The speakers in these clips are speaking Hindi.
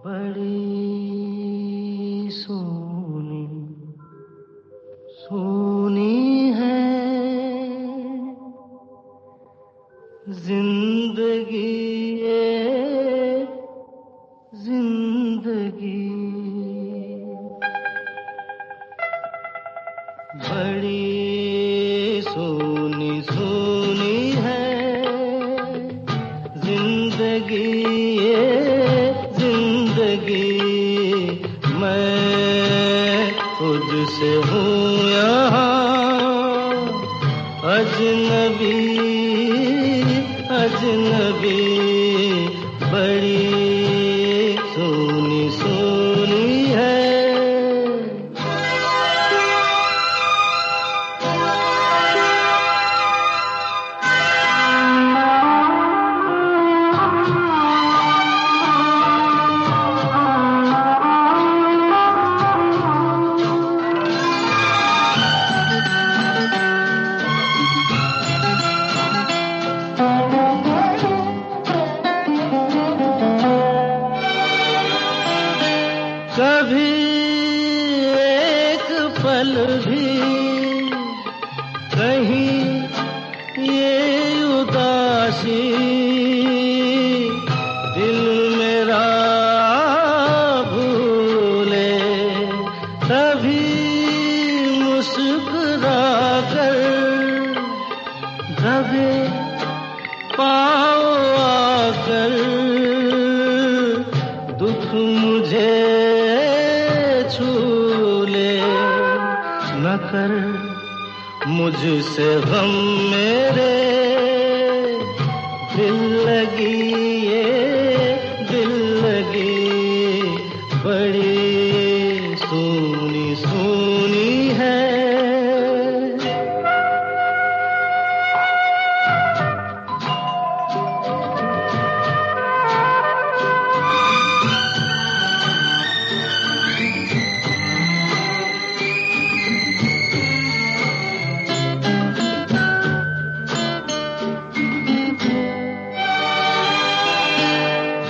बड़ी सोनी सोनी है जिंदगी ये जिंदगी, बड़ी सोनी सोनी है जिंदगी ये जिंदगी। मैं खुद से हूँ यहाँ अजनबी अजनबी, बड़ी सोनी सोनी है। कभी एक पल भी कहीं ये उदासी दिल मेरा भूले, तभी मुस्कुरा कर दबे पाँव आकर दुख मुझे न कर मुझसे गम मेरे दिल लगी ये दिल लगी, बड़ी सोनी सोनी है।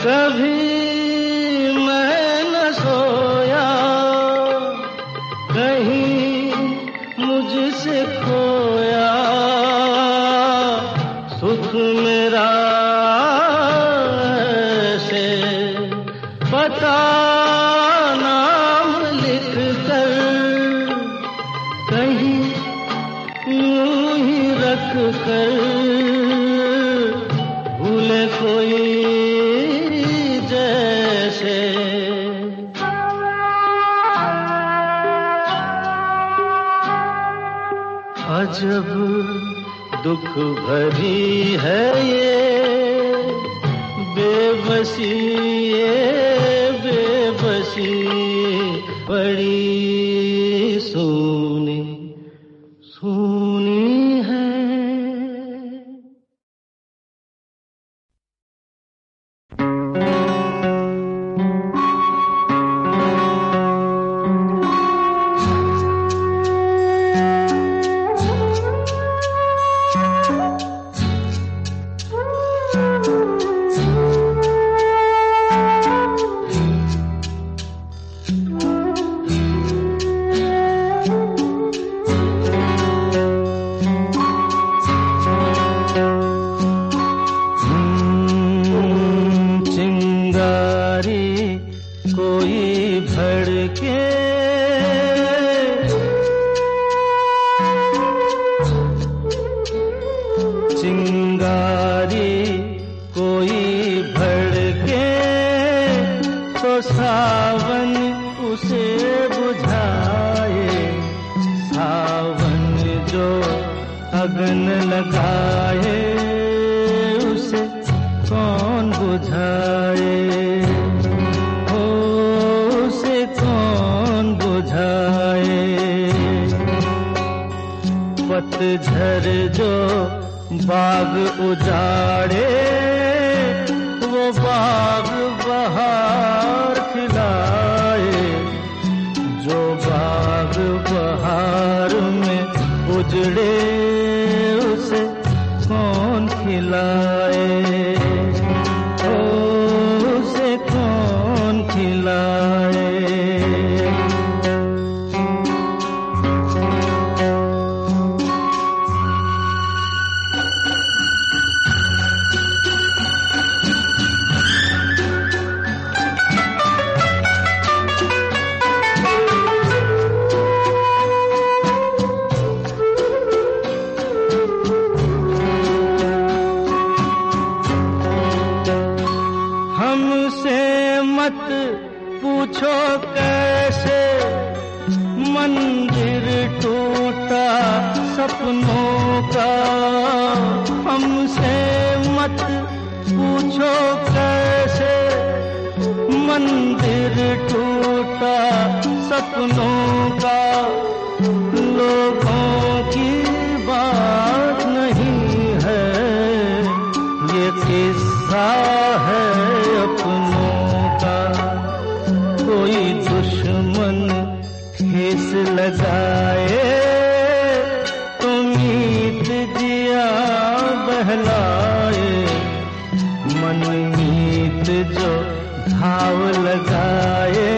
कभी मैं न सोया कहीं मुझसे खोया, सुख मेरा से पता नाम लिख कर कहीं यूं ही रख कर भूले कोई जैसे। अजब दुख भरी है ये बेबसी ये बेबसी, बड़ी सोनी सोनी है। कोई भड़के चिंगारी कोई भड़के तो सावन उसे बुझाए, सावन जो अगन लगाए उसे कौन बुझाए, पतझर जो बाग उजाड़े वो बाग बहार खिलाए, जो बाग बहार में उजड़े उसे कौन खिलाए, उसे कौन खिलाए। मत पूछो कैसे मंदिर टूटा सपनों का, हमसे मत पूछो कैसे मंदिर टूटा सपनों का। लोगों की बात नहीं है, ये किस्सा है अपनों का। कोई दुश्मन ठेस लगाए तो मीत जिया बहलाए, मन मीत जो घाव लगाए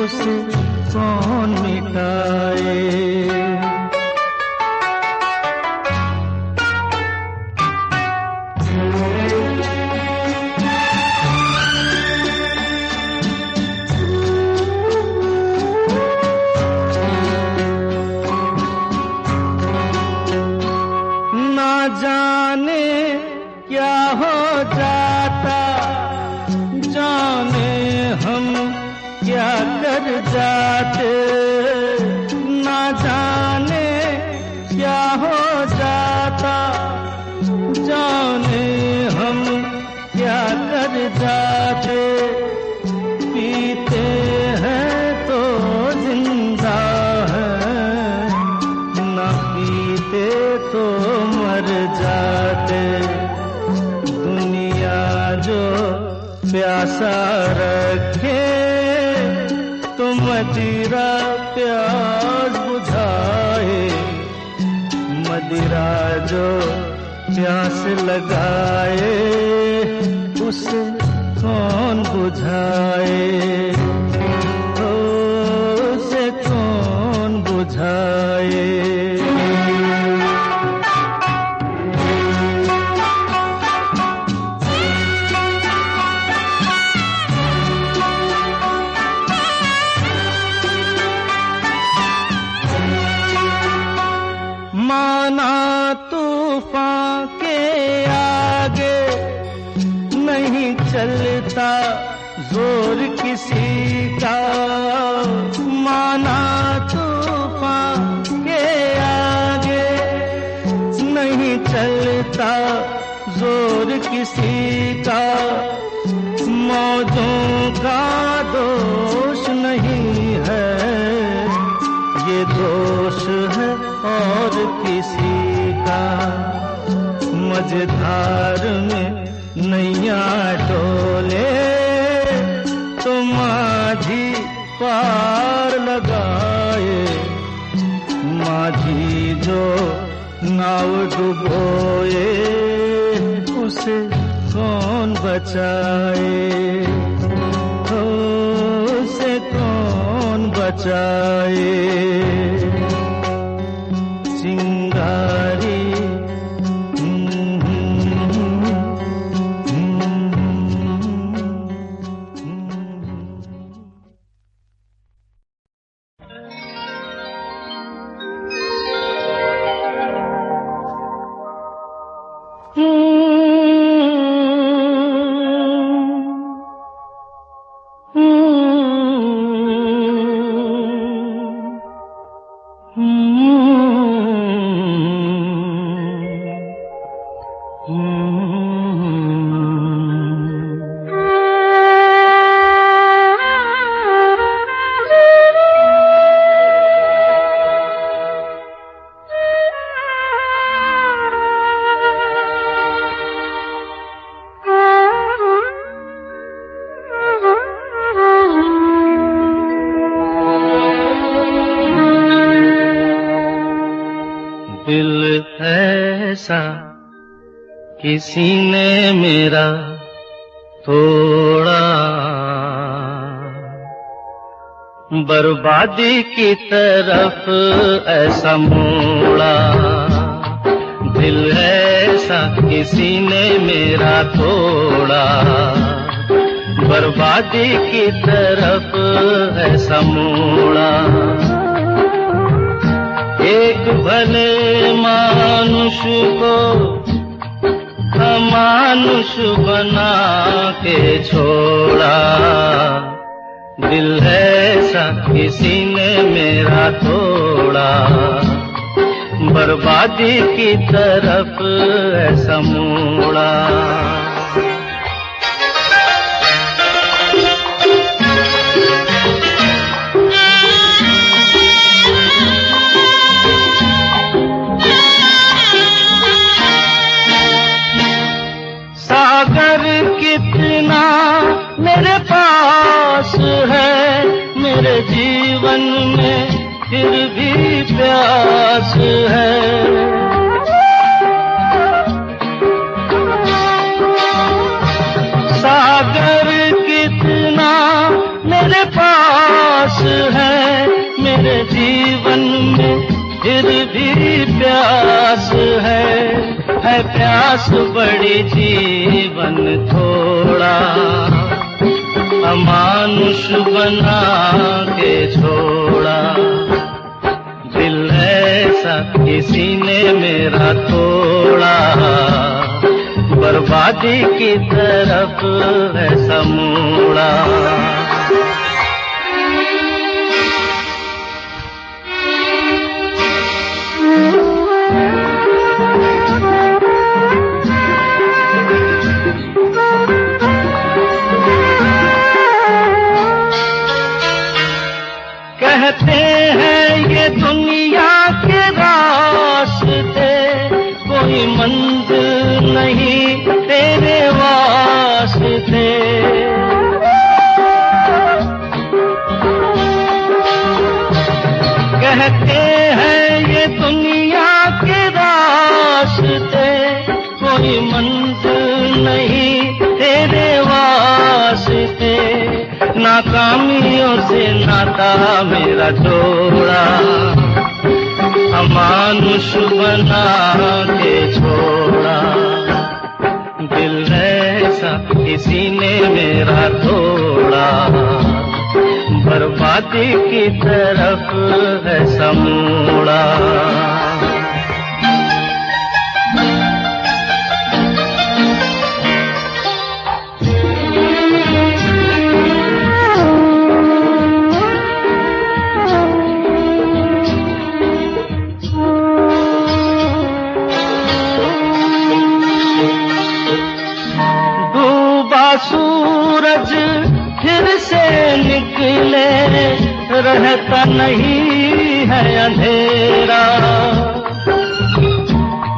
उसे कौन मिटाए। जाने क्या हो जाता, जाने हम क्या कर जाते, ना जाने क्या हो जाता, जाने हम क्या कर जाते। पीते हैं तो जिंदा है, ना पीते तो मर जाते। दुनिया जो प्यासा रखे तो मदिरा प्यास बुझाए, मदिरा जो प्यास लगाए उसे कौन बुझाए, उसे कौन बुझाए। माना तूफान के आगे नहीं चलता जोर किसी का, माना तूफान के आगे नहीं चलता जोर किसी का। मौजों का दोष नहीं है, ये दोष है और किसी का। मझधार में नैया डोले तो माझी पार लगाए, माझी जो नाव डुबोए उसे कौन बचाए, उसे कौन बचाए। चिंगारी दिल ऐसा किसी ने मेरा तोड़ा, बर्बादी की तरफ ऐसा मोड़ा। दिल ऐसा किसी ने मेरा तोड़ा, बर्बादी की तरफ ऐसा मोड़ा। एक भले मानुष को अमानुष बना के छोड़ा, दिल ऐसा किसी ने मेरा तोड़ा, बर्बादी की तरफ ऐसा मोड़ा। सागर कितना मेरे पास है, मेरे जीवन में फिर भी प्यास है। सागर कितना मेरे पास है, मेरे जीवन में फिर भी प्यास है प्यास बड़ी जीवन थोड़ा, अमानुष बना के छोड़ा, दिल ऐसा किसी ने मेरा तोड़ा, बर्बादी की तरफ ऐसा मोड़ा। कहते हैं ये दुनिया के रास्ते, कोई मंजिल नहीं तेरे वास्ते। कहते हैं ये दुनिया के रास्ते, कोई मंजिल नहीं तेरे वास्ते। नाकामियों से नाता मेरा जोड़ा, अमानुष बना के छोड़ा, दिल ऐसा किसी ने मेरा तोड़ा, बर्बादी की तरफ ऐसा मोड़ा। सूरज फिर से निकले, रहता नहीं है अंधेरा।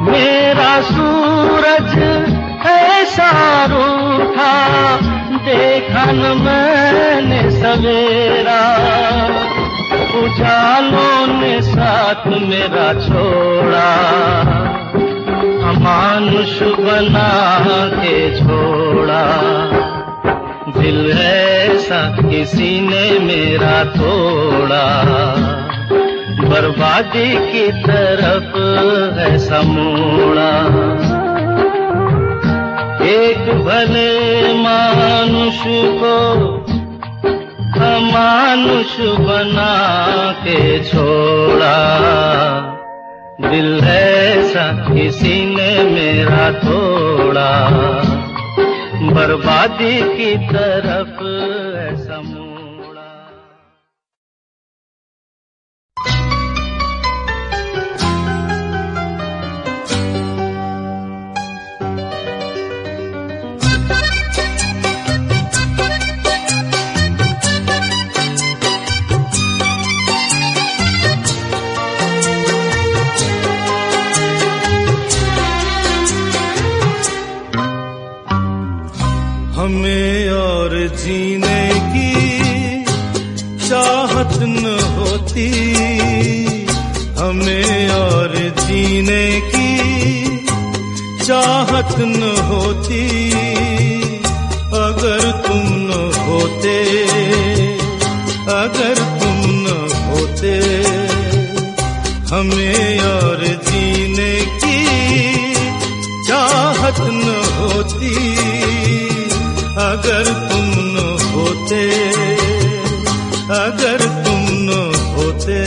मेरा सूरज ऐसा रूठा, देखा न मैंने सवेरा। उजालों ने साथ मेरा छोड़ा, अमानुष बना के छोड़ा, दिल ऐसा किसी ने मेरा तोड़ा, बर्बादी की तरफ ऐसा मोड़ा। एक भले मानुष को अमानुष बना के छोड़ा, दिल ऐसा किसी ने मेरा तोड़ा, बर्बादी की तरफ ऐसा मोड़ा। हमें और जीने की चाहत न होती, हमें और जीने की चाहत न होती, अगर तुम न होते, अगर तुम न होते। हमें और जीने की चाहत न होती, अगर तुम न होते, अगर तुम न होते।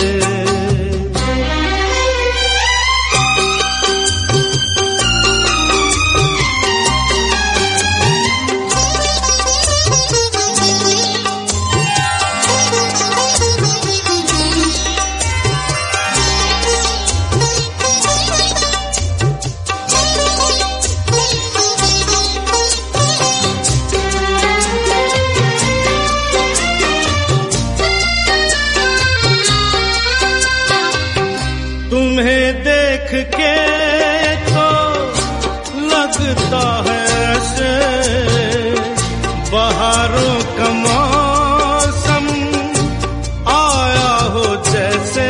के तो लगता है ऐसे बहारों का मौसम आया हो जैसे।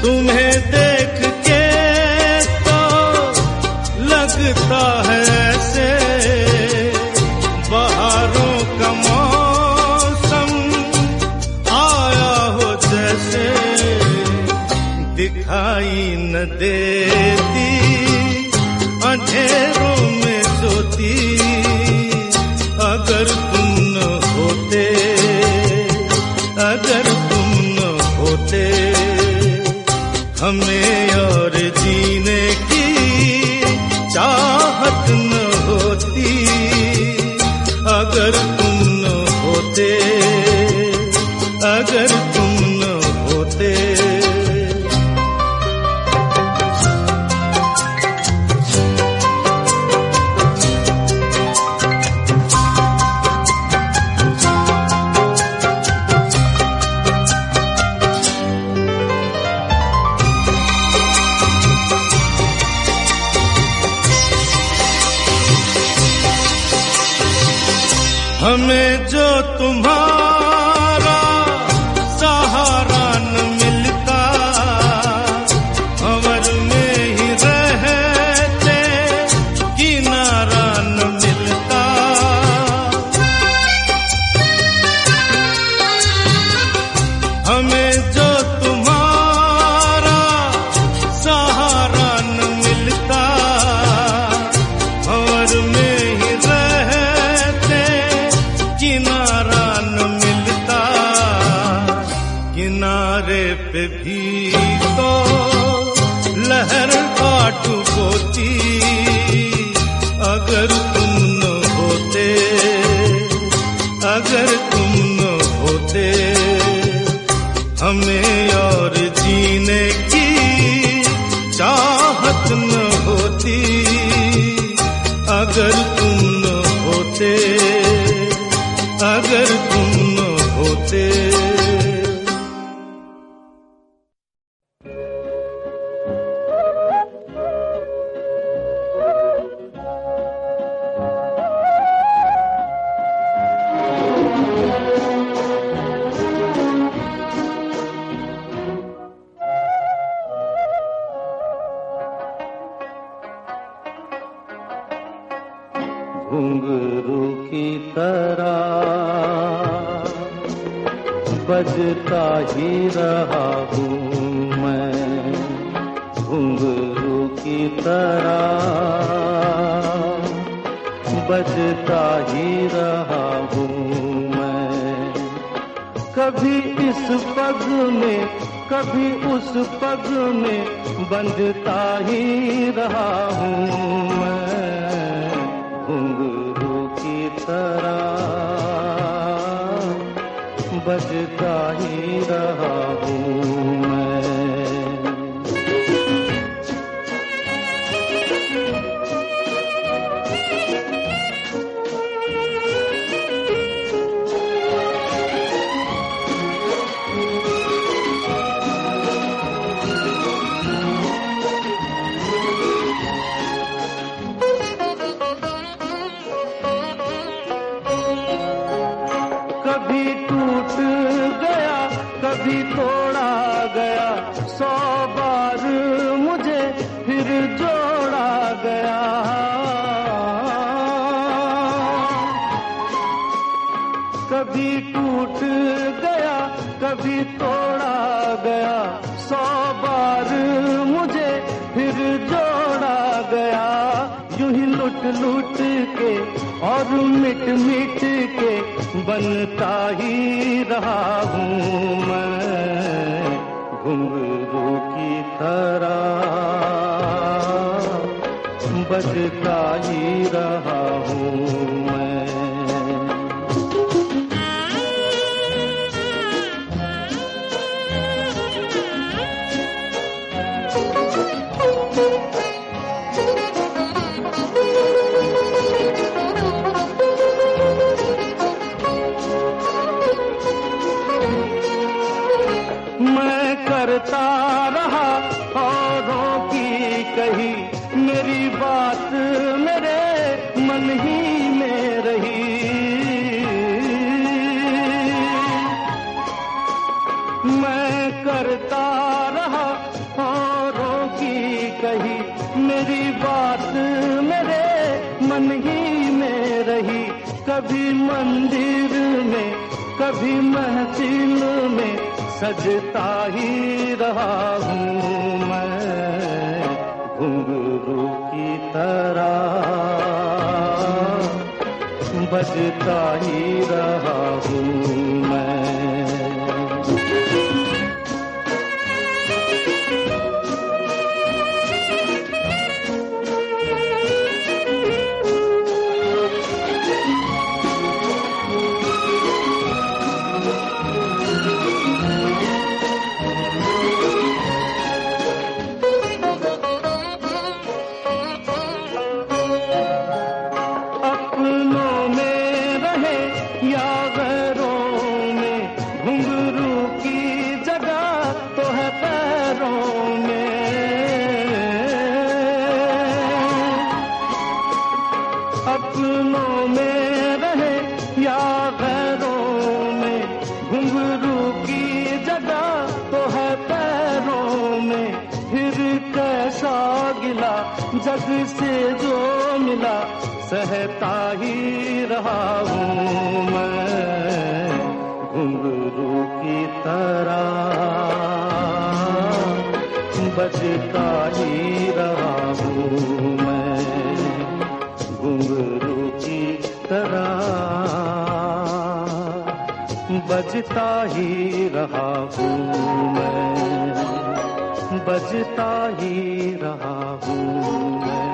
तुम्हें देख के तो लगता है ऐसे बहारों का मौसम आया हो जैसे। दिखाई न देती अंधेरों में ज्योति, अगर तुम न होते, अगर तुम न होते, हमें और जीने की चाहत न होती। अगर तुम न होते, अगर तुम न होते। हमें जो तुम्हारा सहारा न मिलता, भंवर में ही रहते किनारा न मिलता। हमें जो तुम्हारा सहारा न मिलता, भंवर में ही किनारा न मिलता। किनारे पे भी तो लहर काट होती, अगर तुम न होते, अगर तुम न होते। हमें और जीने की चाहत न होती, अगर तुम न होते, अगर तुम न होते। घुंघरू की तरह बजता ही रहा हूँ मैं, घुंघरू की तरह बजता ही रहा हूँ मैं। कभी इस पग में, कभी उस पग में बंधता ही रहा हूँ मैं, घुंघरू की तरह बजता ही रहा हूँ मैं। कभी टूट गया, कभी तोड़ा गया, 100 बार मुझे फिर जोड़ा गया। कभी टूट गया, कभी तोड़ा गया, 100 बार मुझे फिर जोड़ा गया। यूं ही लुट लुट के और मिट मिट के बनता ही रहा हूँ मैं, घुंघरू की तरह बजता ही रहा हूँ मैं। मेरी बात मेरे मन ही में रही, कभी मंदिर में कभी महफिल में सजता ही रहा हूँ मैं घुंघरू की तरह, बजता ही रहा हूँ मैं। अपनों में रहे या गैरों में, घुंघरू की जगह तो है पैरों में। फिर कैसा गिला जग से जो मिला, सहता ही रहा हूँ मैं घुंघरू की तरह, बजता ही रहा हूँ मैं घुंघरू की तरह, बजता ही रहा हूँ मैं, बजता ही रहा हूँ मैं।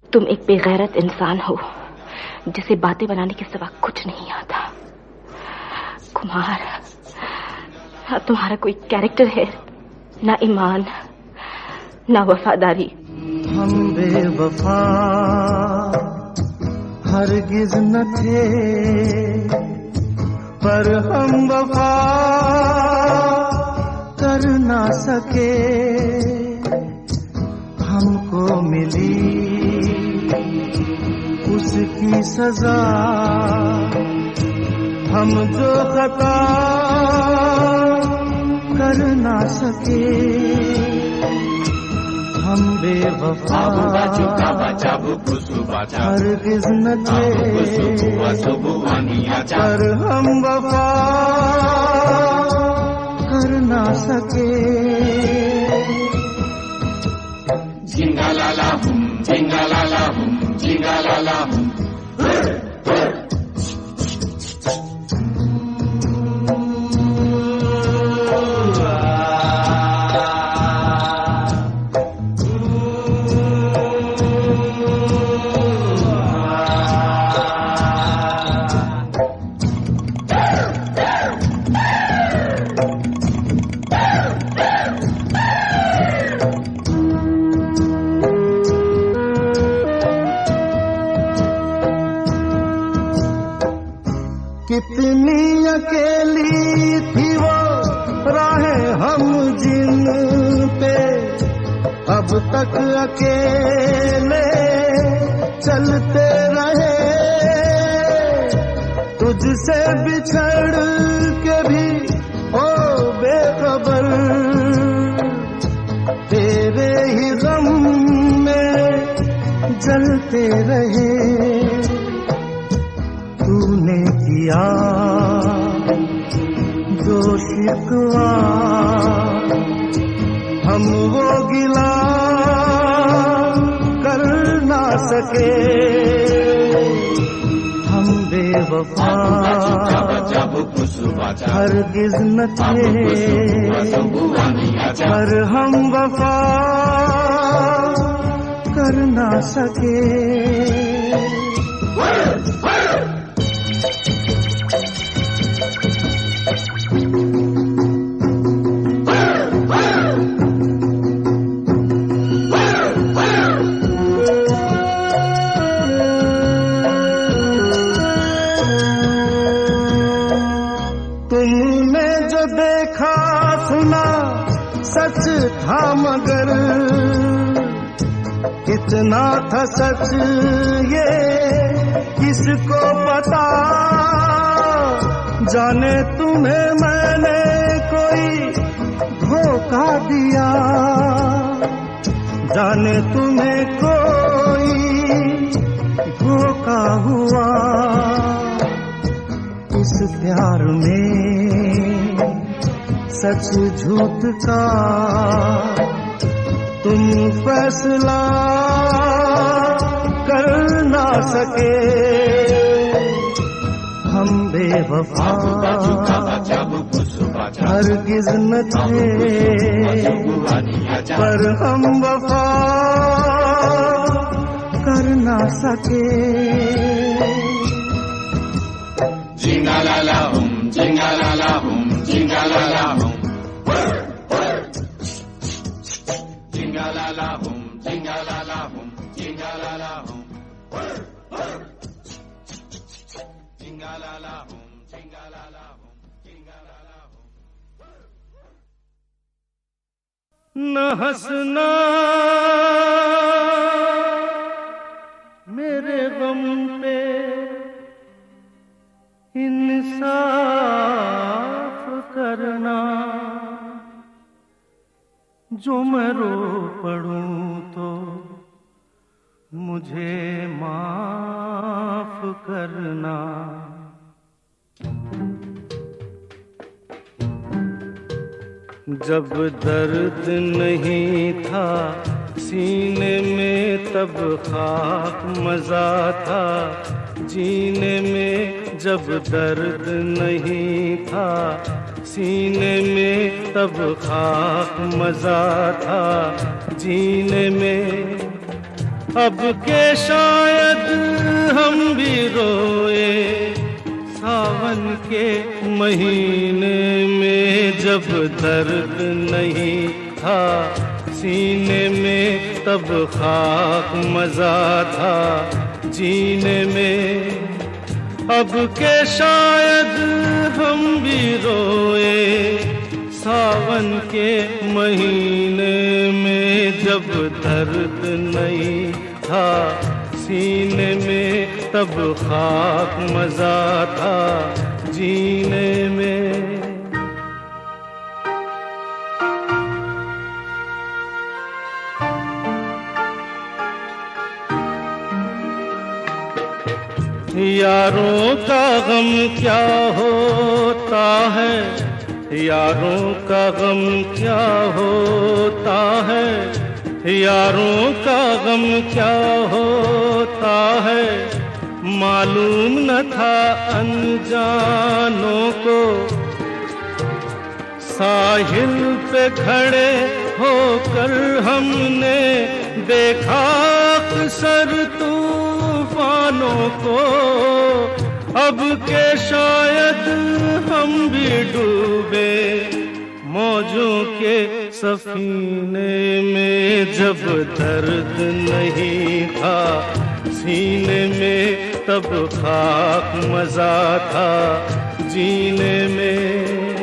तुम एक बेगैरत इंसान हो जिसे बातें बनाने के सिवा कुछ नहीं आता। कुमार, तुम्हारा कोई कैरेक्टर है, ना ईमान ना वफादारी। हम बेवफा हरगिज न थे, पर हम वफा कर ना सके। हमको मिली उसकी सजा, हम जो खता कर ना सके। हम बेवफा हरगिज न थे, पर हम वफा कर ना सके। जिंगालाला हुम, जिंगालाला हुम, जिंगालाला हुम। कितनी अकेली थी वो राहें हम जिन पे, अब तक अकेले चलते रहे। तुझसे बिछड़ के भी ओ बेखबर, तेरे ही गम में जलते रहे। तूने किया जो शिकवा, हम वो गिला कर ना सके। हम बेवफा हरगिज न थे, पर हम वफा कर ना सके। तुमने जो देखा सुना सच था, मगर कितना था सच ये किसको पता जाने तुम्हें मैंने कोई धोखा दिया, जाने तुम्हें कोई धोखा हुआ। इस प्यार में सच झूठ का तुम फैसला कर ना सके। हम बेवफा हरगिज न थे, पर हम वफा कर ना सके। जिंगालाला हुम, जिंगालाला हुम, जिंगालाला हुम, जिंगालाला हुम, जिंगालाला हुम, जिंगालाला हुम, जिंगालाला हुम, जिंगालाला हुम, जिंगालाला हुम। न हंसना मेरे गम पे, इंसाफ करना। जो मैं रो पड़ूं तो मुझे माफ करना। जब दर्द नहीं था सीने में तब खाक मजा था जीने में। जब दर्द नहीं था सीने में तब खाक मजा था जीने में। अब के शायद हम भी रोए सावन के महीने में। जब दर्द नहीं था सीने में तब खाक मजा था जीने में। अब के शायद हम भी रोए सावन के महीने में। जब दर्द नहीं था सीने में तब खाक मजा था जीने में। यारों का गम क्या होता है, यारों का गम क्या होता है, यारों का गम क्या होता है। मालूम न था अनजानों को, साहिल पे खड़े होकर हमने देखा अक्सर तूफानों को। अब के शायद हम भी डूबे मौजों के सफीने में। जब दर्द नहीं था सीने में तब खाक मजा था जीने में।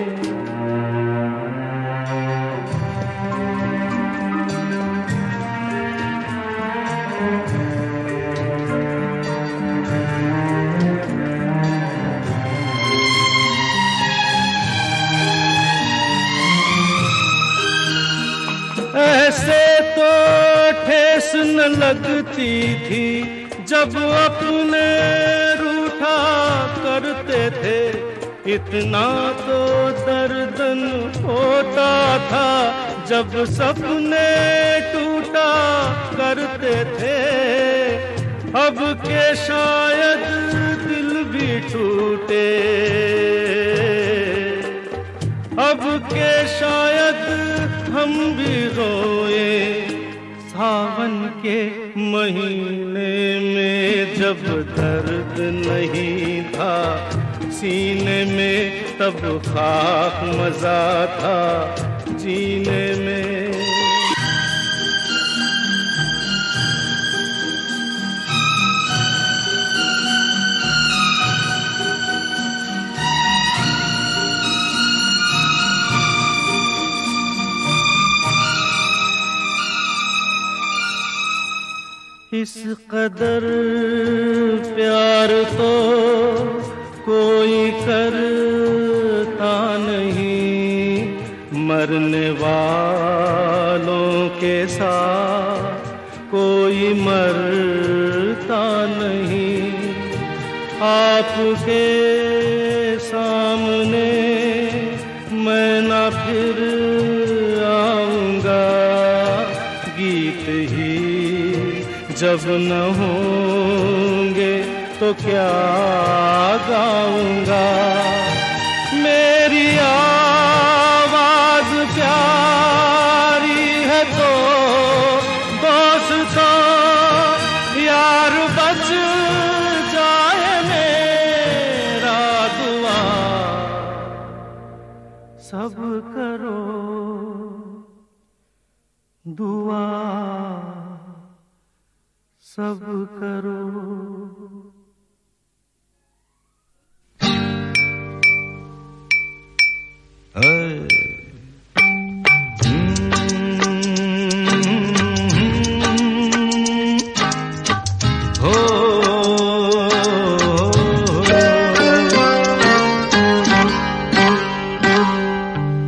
ऐसे तो ठेस न लगती थी जब अपने रूठा करते थे। इतना तो दर्दन होता था जब सपने टूटा करते थे। अब के शायद दिल भी टूटे, अब के शायद हम भी रोए सावन के महीने में। जब दर्द नहीं था सीने में तब खाक मजा था जीने में। इस कदर प्यार तो कोई करता नहीं, मरने वालों के साथ कोई मरता नहीं। आपके सामने मैं ना फिर आऊंगा, गीत ही जब न होंगे तो क्या गाऊंगा। मेरी आवाज प्यारी है तो दोस्तों यार बच जाए मेरा दुआ सब करो दुआ सब करो।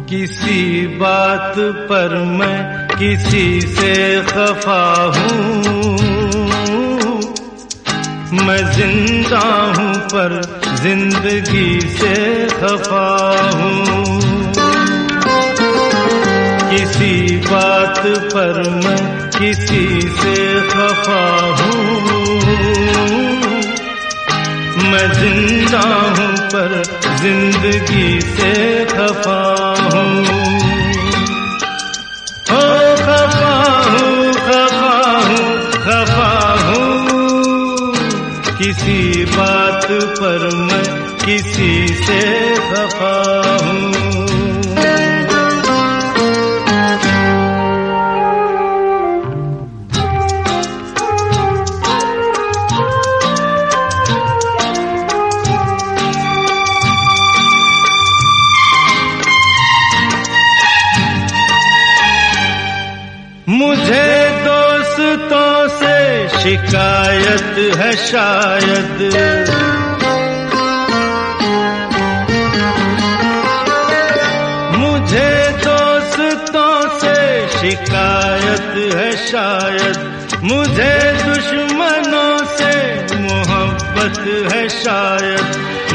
किसी बात पर मैं किसी से खफा हूँ, मैं जिंदा हूँ पर जिंदगी से खफा हूँ। किसी बात पर मैं किसी से खफा हूँ, मैं जिंदा हूँ पर जिंदगी से खफा हूँ। ओ खफा हूँ खफा हूँ खफा हूँ, किसी बात पर मैं किसी से खफा हूँ। मुझे दोस्तों से शिकायत है शायद, मुझे दोस्तों से शिकायत है शायद, मुझे दुश्मनों से मोहब्बत है शायद।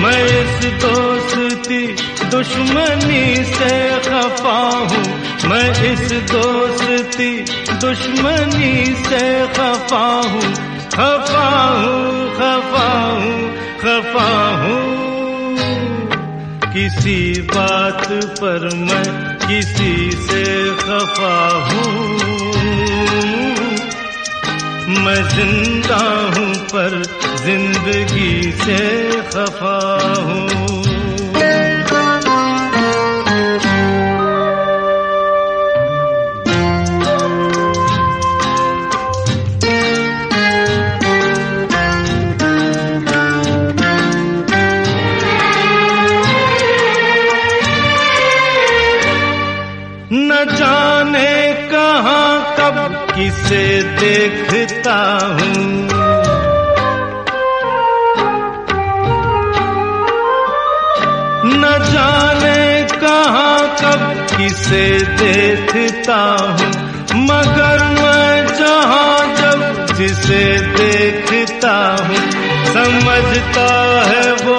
मैं इस दोस्ती दुश्मनी से खफा हूँ, मैं इस दोस्ती दुश्मनी से खफा हूँ। खफा हूँ खफा हूँ खफा हूँ, किसी बात पर मैं किसी से खफा हूँ। मैं जिंदा हूँ पर जिंदगी से खफा हूँ। न जाने कहाँ कब किसे देखता हूँ, न जाने कहाँ कब किसे देखता हूँ, मगर मैं जहाँ जब जिसे देखता हूँ समझता है वो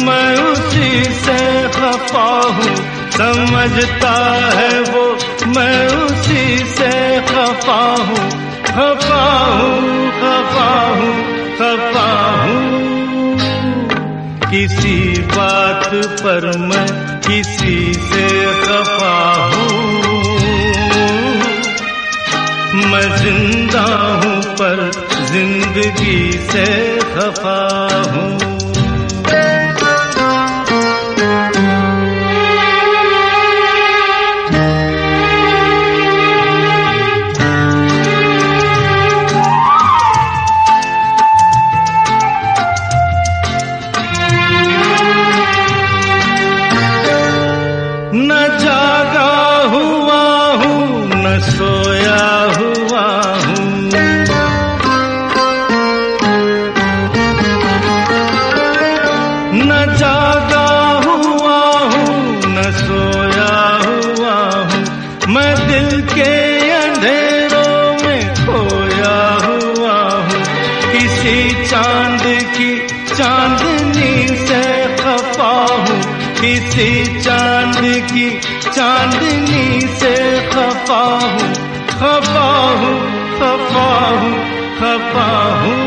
मैं उसी से खफा हूँ। समझता है वो मैं उसी से खफा हूँ। खफा हूँ खफा हूँ खफा हूँ, किसी बात पर मैं किसी से खफा हूँ। मैं जिंदा हूँ पर जिंदगी से खफा हूँ। न जागा हुआ हूँ न सोया हुआ हूँ, न सोया हुआ हूँ, मैं दिल के अंधेरों में खोया हुआ हूँ। किसी चांद की चांदनी से खफा हूँ, किसी चांद की चांदनी से खफा हूँ, खफा हूँ, खफा हूँ, खफा हूँ।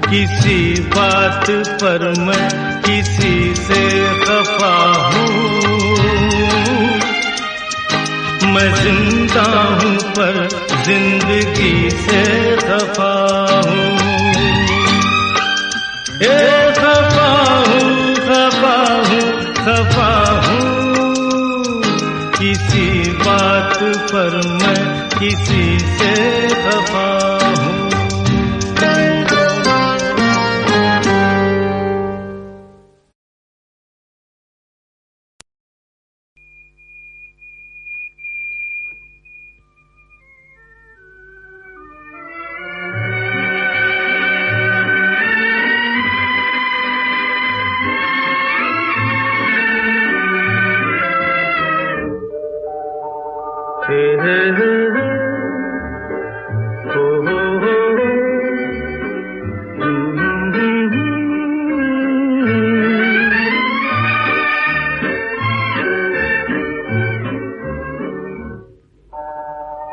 किसी बात पर मैं किसी से खफा हूँ, मैं जिंदा हूँ पर जिंदगी से खफा हूँ। खफा हूँ, खफा हूँ, खफा हूँ। किसी बात पर मैं किसी से खफा हूँ।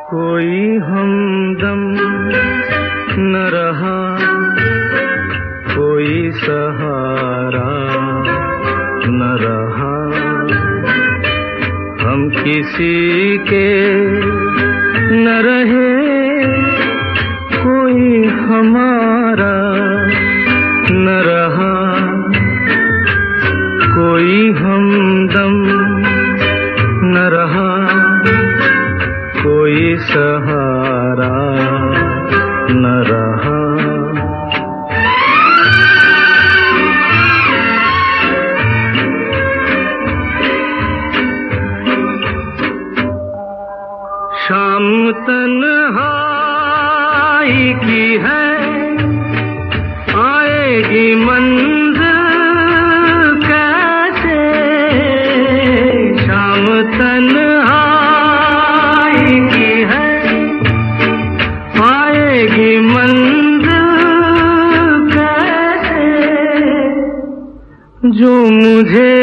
कोई हमदम न रहा, कोई सहारा न रहा, हम किसी के न रहे, कोई हमारा न रहा, कोई हमदम न रहा, कोई सहारा न रहा। शाम तन्हाई की है, आएगी मंज़िल कैसे, शाम तन्हाई की है, आएगी मंज़िल कैसे, जो मुझे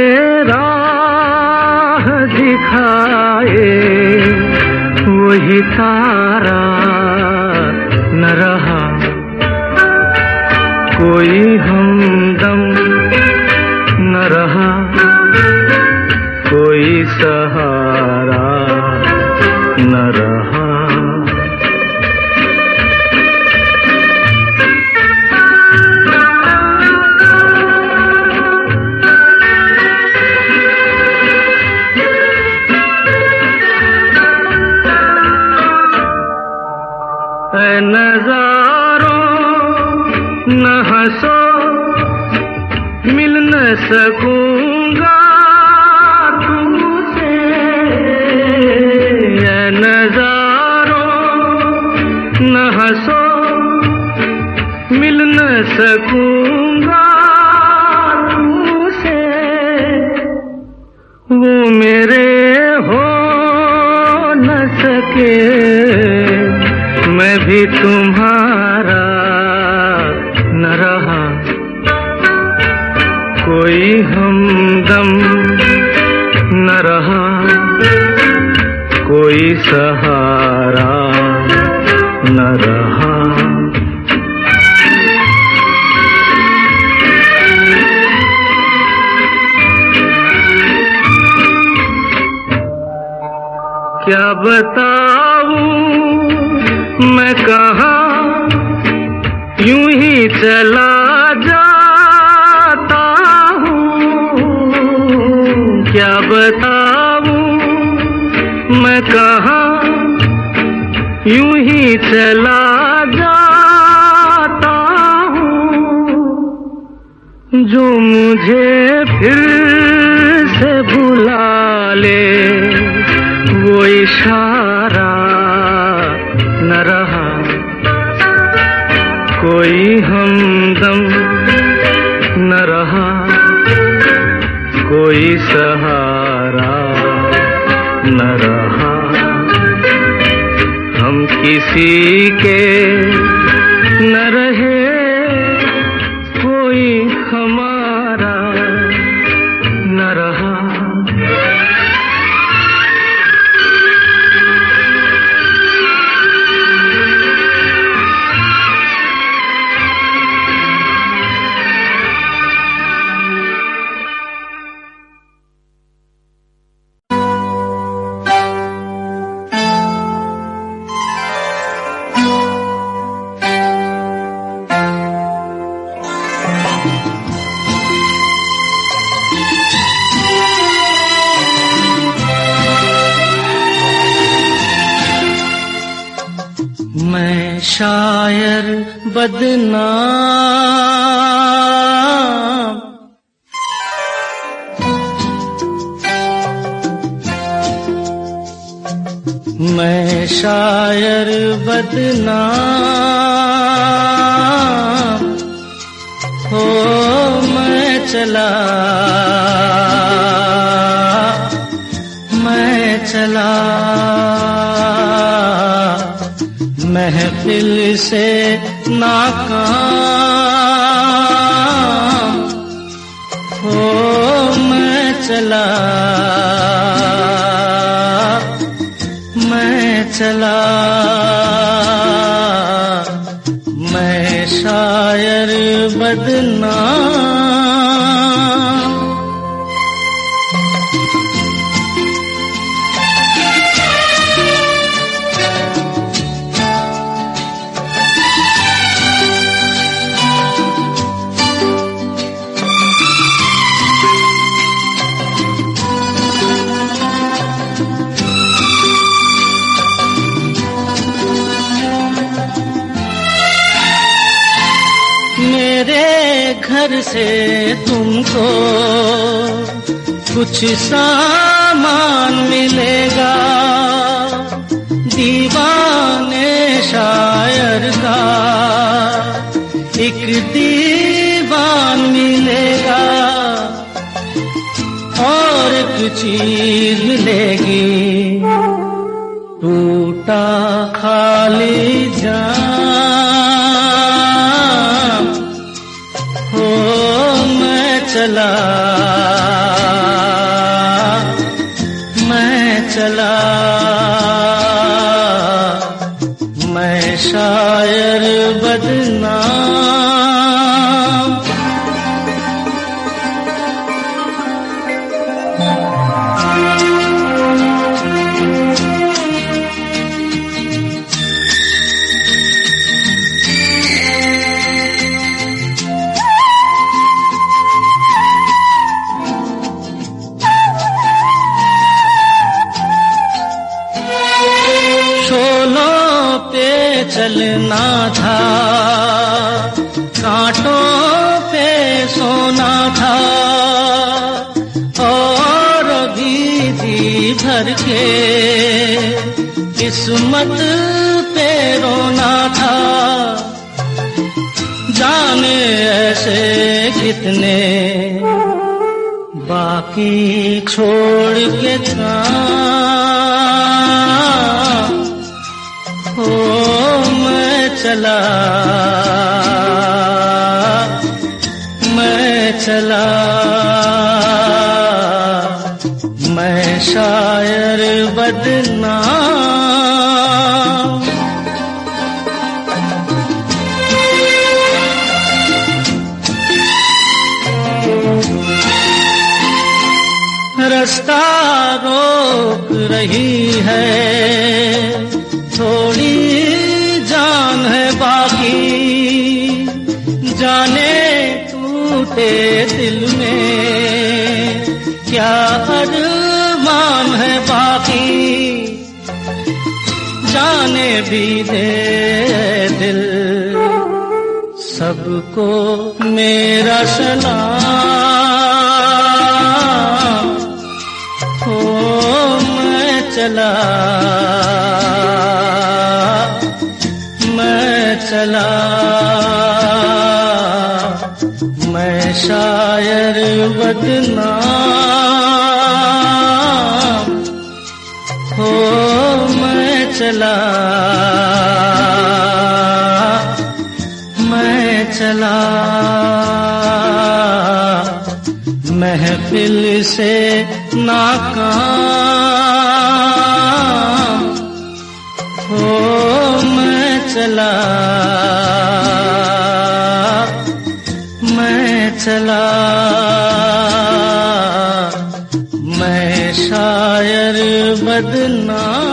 राह दिखाए वही तारा न रहा, कोई हमदम न रहा, कोई सहारा न रहा। नज़ारों न हंसो, मिल न सकूंगा तुमसे, नज़ारों न हंसो, मिल न सकूंगा तुमसे, वो मेरे हो न सके, मैं भी तुम्हारा न रहा, कोई हमदम न रहा, कोई सहारा न रहा। क्या बताऊं मैं कहाँ, यूं ही चला जाता हूँ, क्या बताऊं मैं कहाँ, यूं ही चला जाता हूँ, जो मुझे फिर से भुला ले वो इशारा न रहा, कोई हमदम न रहा, कोई सहारा न रहा, हम किसी के न रहे, कोई हमारा न रहा। मैं शायर बदनाम, मैं शायर बदनाम, हो मैं चला, मैं चला महफिल से नाकाम, हो मैं चला, मैं चला, मैं शायर बदनाम। घर से तुमको कुछ सामान मिलेगा, दीवाने शायर का एक दीवान मिलेगा, और एक चीज मिलेगी, टूटा खाली जान, हो मैं चला, मैं चला, मैं शायर बदनाम। चलना था, कांटों पे सोना था, और भी जी भर के किस्मत पे रोना था, जाने ऐसे कितने बाकी छोड़ के था, हो मैं चला, मैं चला, मैं शायर बदनाम। रास्ता रोक रही है, थोड़ी जान है बाकी, जाने टूटे दिल में क्या अरमान है बाकी, जाने भी दे दिल सबको मेरा सलाम, हो मैं चला, मैं चला, मैं शायर बदनाम। चला महफिल से नाकाम हो मैं चला मैं शायर बदनाम।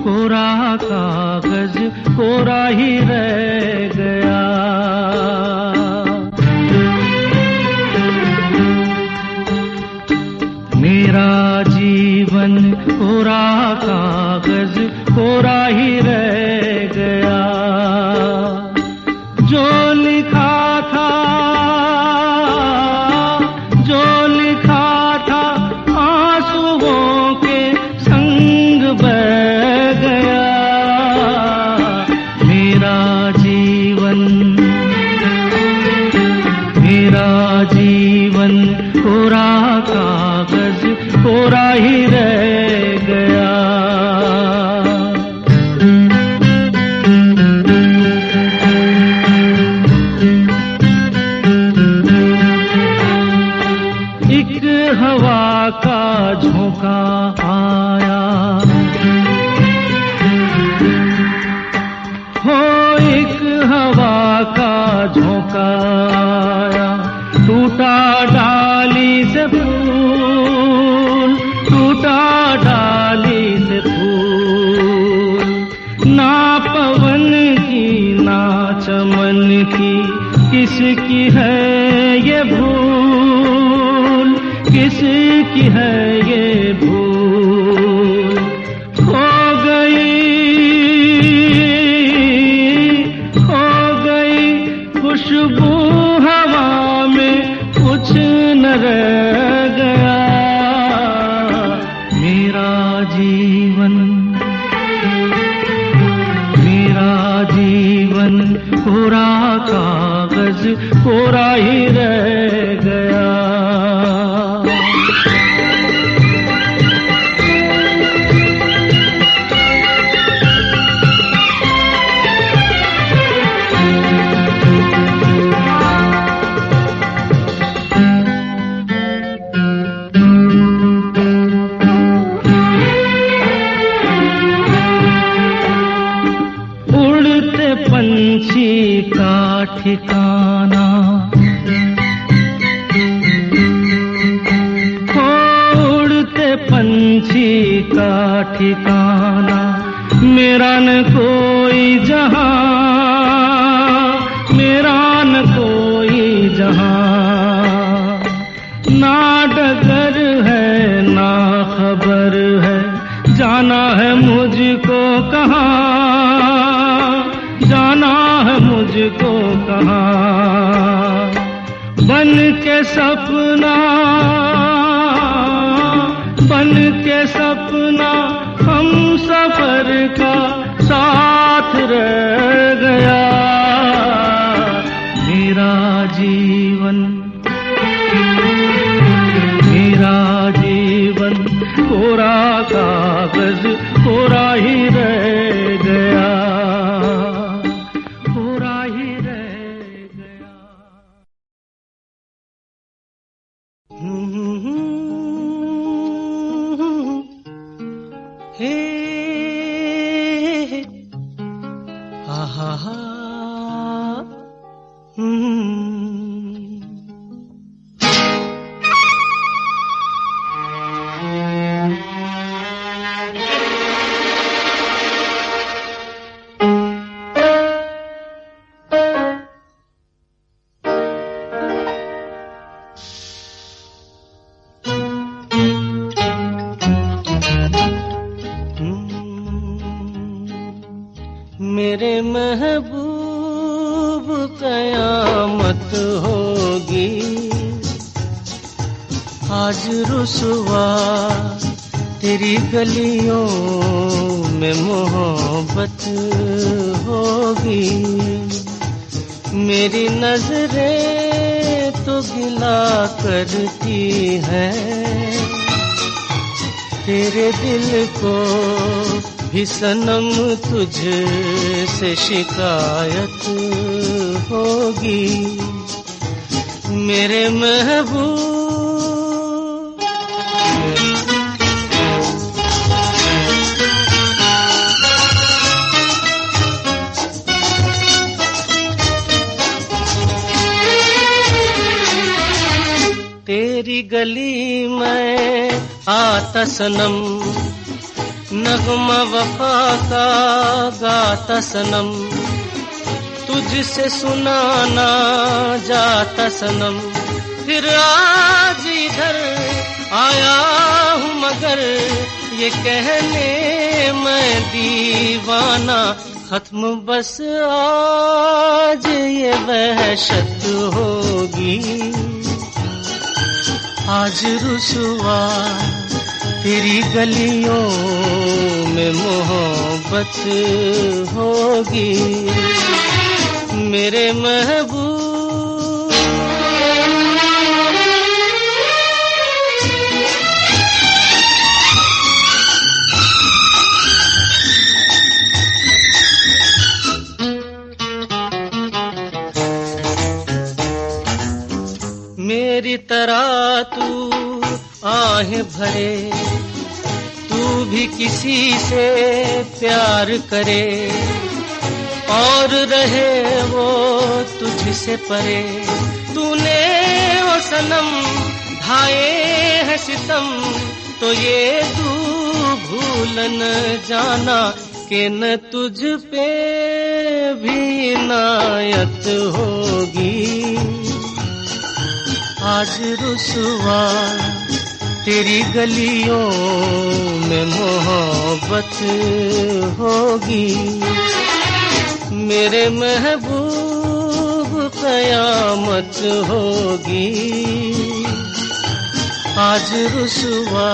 कोरा कागज कोरा ही रह गया, मेरा जीवन कोरा कागज कोरा ही रह गया। जो लिखा था आंसुओं के संग बह गया। मेरा जीवन कोरा कागज कोरा ही रह गया। एक हवा का झोंका आया हो, एक हवा का झोंका आया, टूटा डाली से फूल, टूटा डाली से फूल। ना पवन की ना चमन की किसकी है ये भूल, किसकी है ये भूल। खो गई खुशबू हवा में, कुछ न रह गया। मेरा जीवन कोरा कागज कोरा ही रह गया। पंछी का ठिकाना उड़ते पंछी का ठिकाना, मेरा न कोई जहां, मेरा न कोई जहां। ना डगर है ना खबर है, जाना है मुझको कहाँ, जाना है मुझको कहाँ। बन के सपना हम सफर का साथ रह गया। मेरा जीवन कोरा कागज कोरा ही रह गया। मेरे महबूब कयामत होगी, आज रुसवा तेरी गलियों में मोहब्बत होगी। मेरी नजरें तो गिला करती हैं, तेरे दिल को भी सनम तुझसे शिकायत होगी। मेरे महबूब तेरी गली में आता सनम, नगमा वफा का गाता सनम, तुझसे सुनाना जाता सनम। फिर आज इधर आया हूँ मगर ये कहने मैं दीवाना, खत्म बस आज ये वहशत होगी। आज रुसवा तेरी गलियों में मोहब्बत होगी। मेरे महबूब मेरी तरह तू आहें भरे, तू भी किसी से प्यार करे और रहे वो तुझसे परे। तूने वो सनम ढाए है सितम, तो ये तू भूल न जाना कि न तुझ पे भी इनायत होगी। आज रुसवा तेरी गलियों में मोहब्बत होगी। मेरे महबूब कयामत होगी। आज रुसवा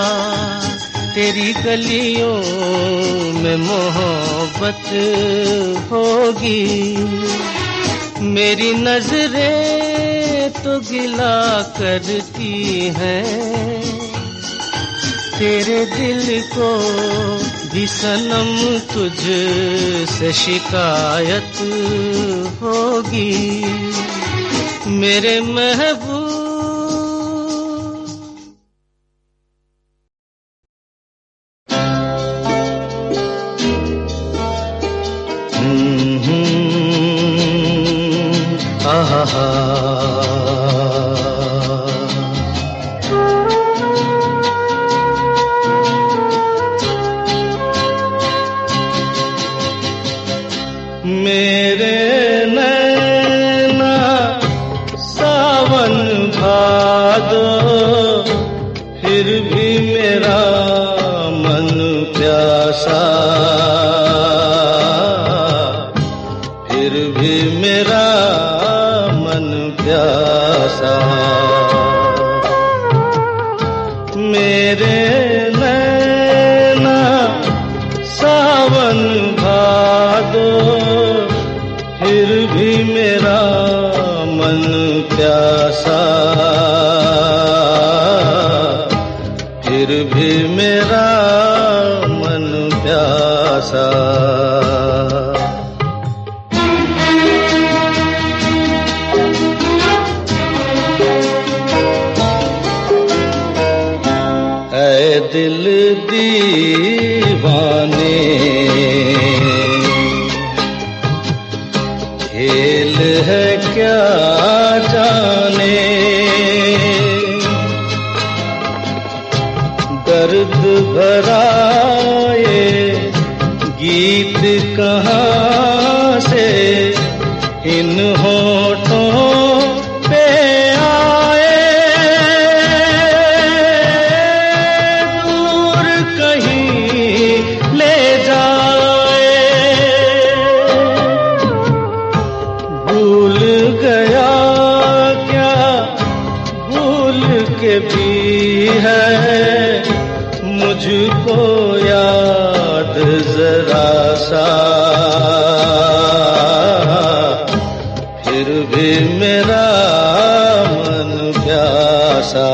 तेरी गलियों में मोहब्बत होगी। मेरी नजरें तो गिला करती हैं, तेरे दिल को भी सनम तुझसे शिकायत होगी। मेरे महबूब मेरे नैना सावन भादो, फिर भी मेरा मन प्यासा, फिर भी मेरा मन प्यासा। मेरे नैना सावन भादो, फिर भी मेरा मन प्यासा, फिर भी मेरा मन प्यासा। ऐ दिल दीवाने, खेल है क्या जाने, दर्द भरा ये गीत कहाँ से इन होठों पे आए। दूर कहीं ले जाए, भूल गया क्या भूल के भी है मुझको याद जरा। प्यासा, फिर भी मेरा मन प्यासा।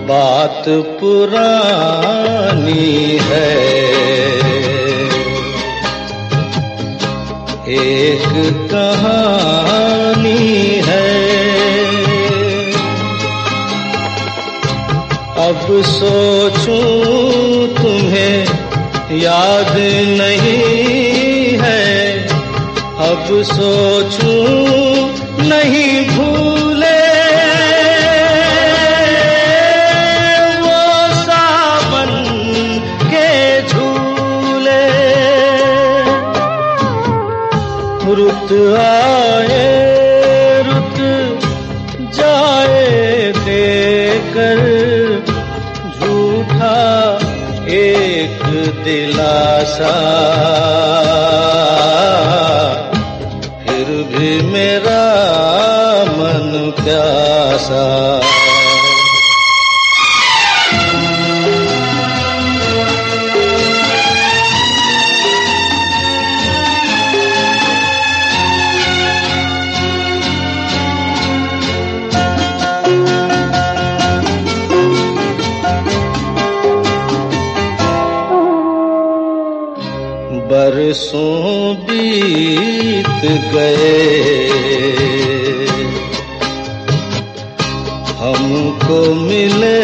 बात पुरानी है, एक कहानी है, अब सोचूं तुम्हें याद नहीं है, अब सोचूं नहीं भूले रुत आए रुत जाए देकर झूठा एक दिलासा, फिर भी मेरा मन प्यासा। बरसों बीत गए हमको मिले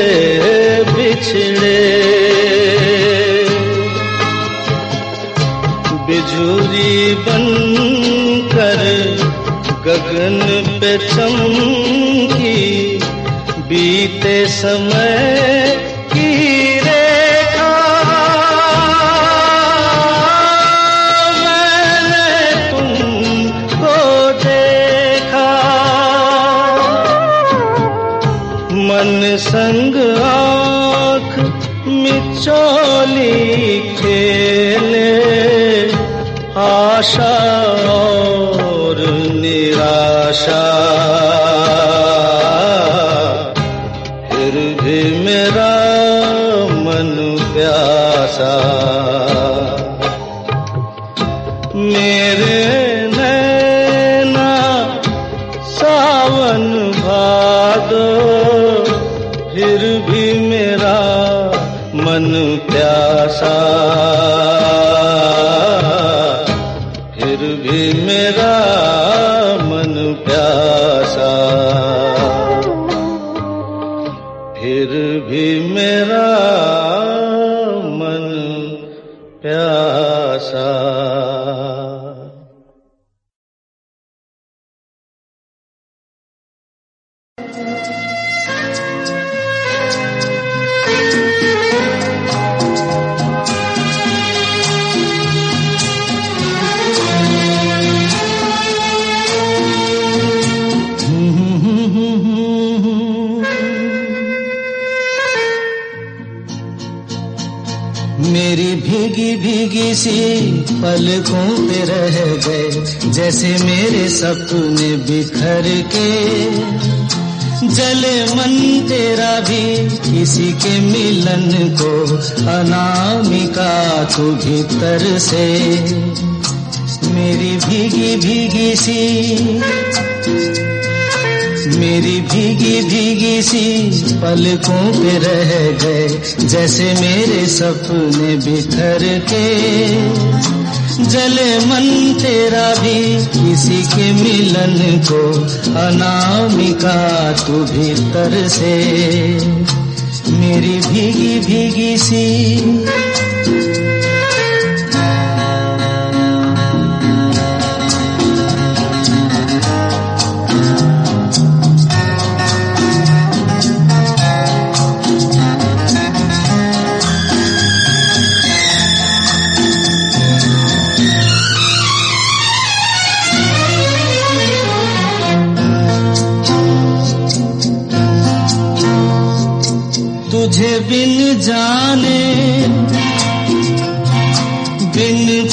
बिछड़े, बिजुरी बनकर गगन पे चमकी, बीते समय की संग आँख मिचौली खेले, आशा और निराशा, फिर भी मेरा मन प्यासा। मेरे नैना सावन भादो, फिर भी मेरा मन प्यासा, फिर भी मेरा मन प्यासा, फिर भी मेरा मन प्यासा। मेरी भीगी भीगी सी पलकों पे रह गए, जैसे मेरे सपने बिखर के, जले मन तेरा भी किसी के मिलन को, अनामिका तू भीतर से। मेरी भीगी भीगी सी, मेरी भीगी भीगी सी पलकों पे रह गए, जैसे मेरे सपने बिखर के, जले मन तेरा भी किसी के मिलन को, अनामिका तू भीतर से। मेरी भीगी भीगी सी, तुझे बिन जाने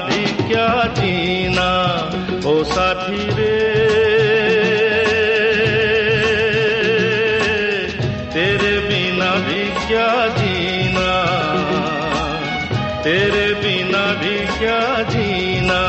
भी क्या जीना ओ साथी रे, तेरे बिना भी क्या जीना, तेरे बिना भी क्या जीना।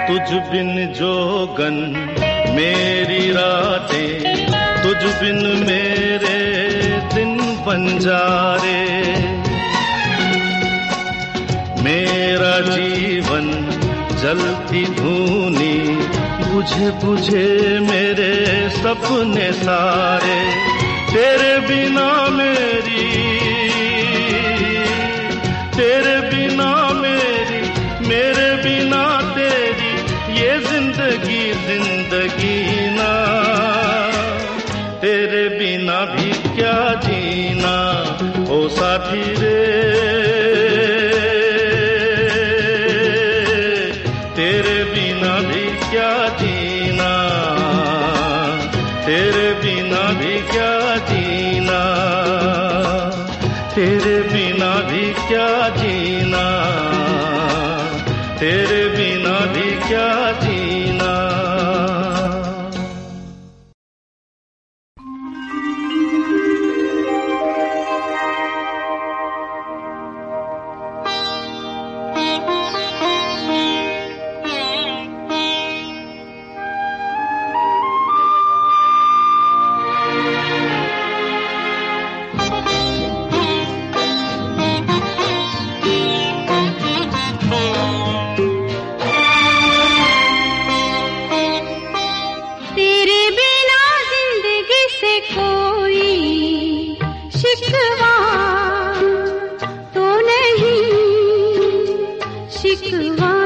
तुझ बिन जोगन मेरी रातें, तुझ बिन मेरे दिन बंजारे, मेरा जीवन जलती धूनी, बुझे बुझे मेरे सपने सारे, तेरे बिना मेरी, तेरे बिना मेरी, मेरे बिना तेरी ये जिंदगी जिंदगी ना, तेरे बिना भी क्या जीना ओ साथी रे, तेरे बिना भी क्या जीना, तेरे बिना भी क्या जीना, तेरे बिना भी क्या जीना, तेरे बिना भी क्या जीना। शिकवा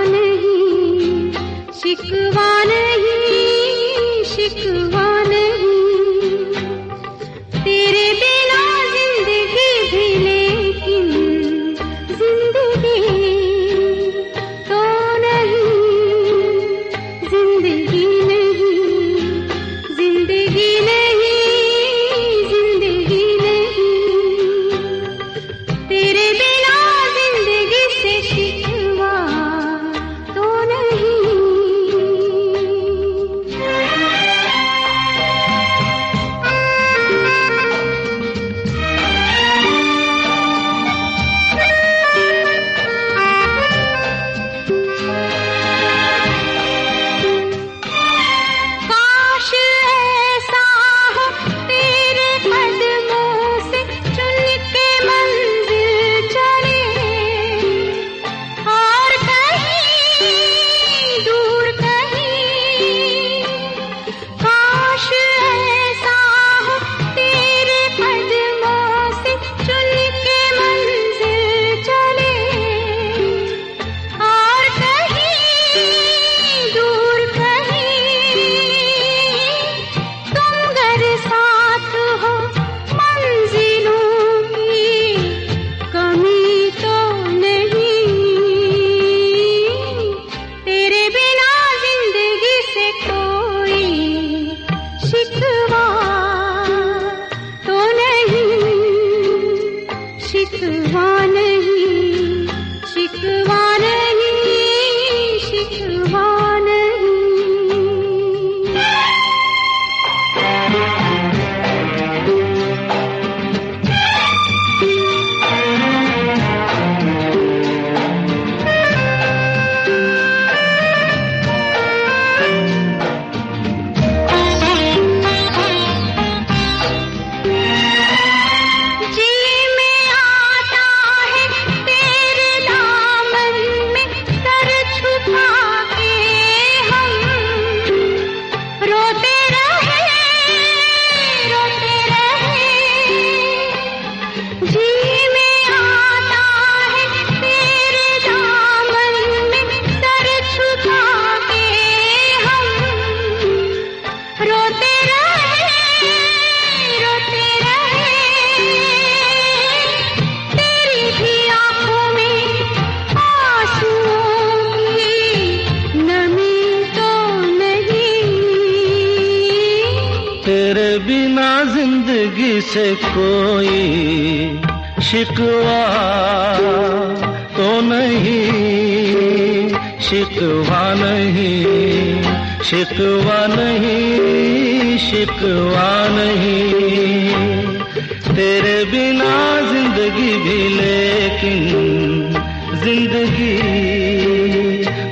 तेरे बिना जिंदगी से कोई शिकवा तो नहीं, शिकवा नहीं, शिकवा नहीं, शिकवा नहीं। तेरे बिना जिंदगी भी लेकिन जिंदगी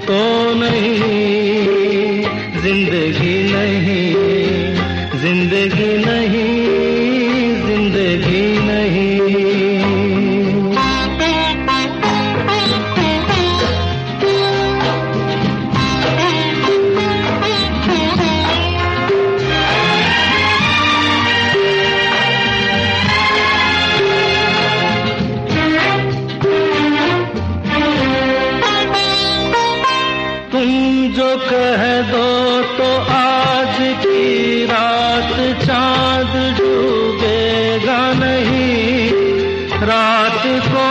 तो नहीं, जिंदगी नहीं, जिंदगी नहीं, जिंदगी नहीं। कह दो तो आज की रात चांद डूबेगा नहीं, रात को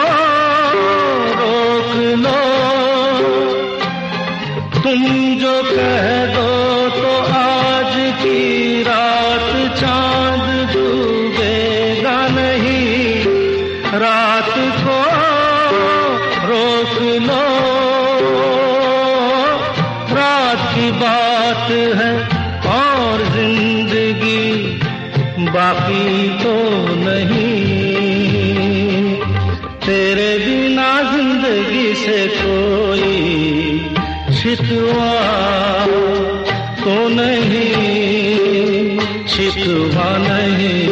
रोक लो। तुम जो कह दो तो आज की रात चांद डूबेगा नहीं, रात को रोक लो। की बात है और जिंदगी बाकी तो नहीं। तेरे बिना जिंदगी से कोई शिकवा तो नहीं, शिकवा नहीं,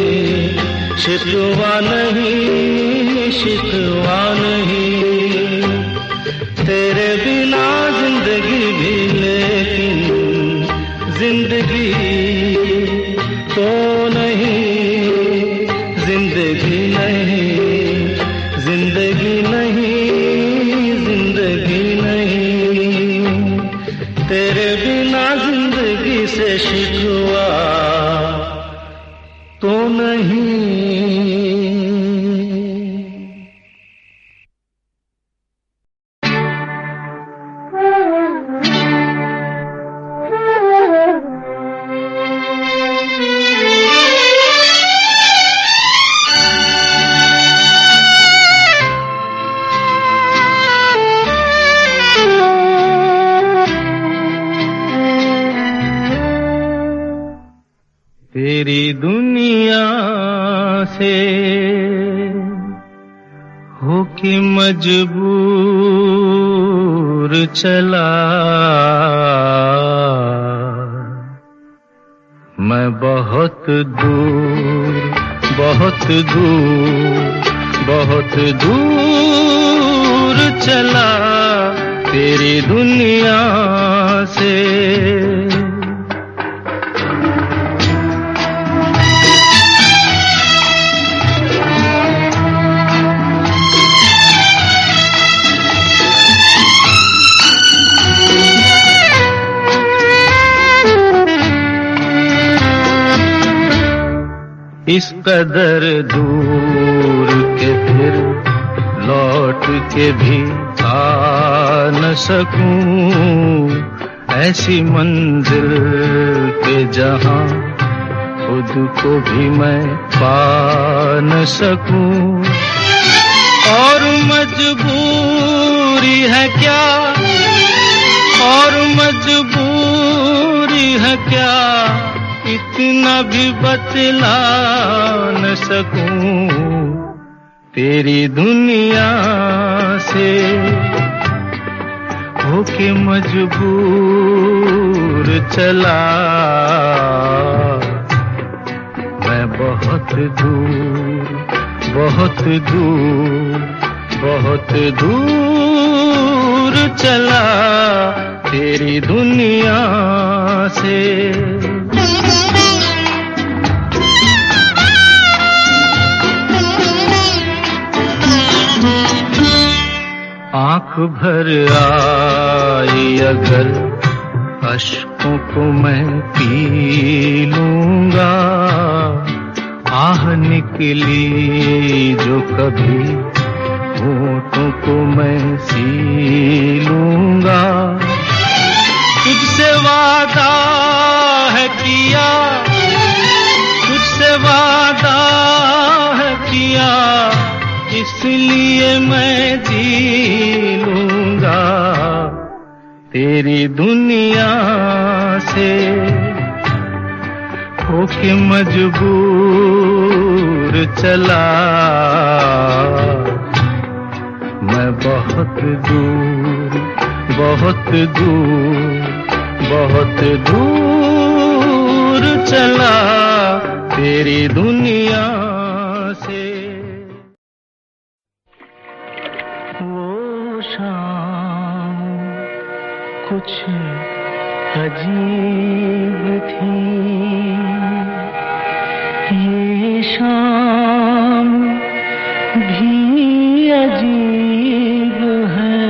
शिकवा नहीं, शिकवा नहीं। तेरे बिना जिंदगी भी लेकिन जिंदगी तो नहीं, जिंदगी नहीं, जिंदगी नहीं, जिंदगी नहीं। तेरे बिना जिंदगी से शिकवा तो नहीं। तेरी दुनिया से होके मजबूर चला मैं, बहुत दूर, बहुत दूर, बहुत दूर चला तेरी दुनिया से। इस कदर दूर के फिर लौट के भी आ न सकूं, ऐसी मंजिल के जहां खुद को भी मैं पा न सकूं। और मजबूरी है क्या, और मजबूरी है क्या, इतना भी बतला न सकूं तेरी दुनिया से। होके मजबूर चला मैं, बहुत दूर, बहुत दूर, बहुत दूर चला तेरी दुनिया से। आँख भर आई अगर अश्कों को मैं पी लूंगा, आह निकली जो कभी होठों को मैं सी लूंगा। तुझसे वादा है किया, इसलिए मैं जी लूंगा तेरी दुनिया से, होके मजबूर चला मैं बहुत दूर, बहुत दूर, बहुत दूर चला तेरी दुनिया से। वो शाम कुछ अजीब थी, ये शाम भी अजीब है।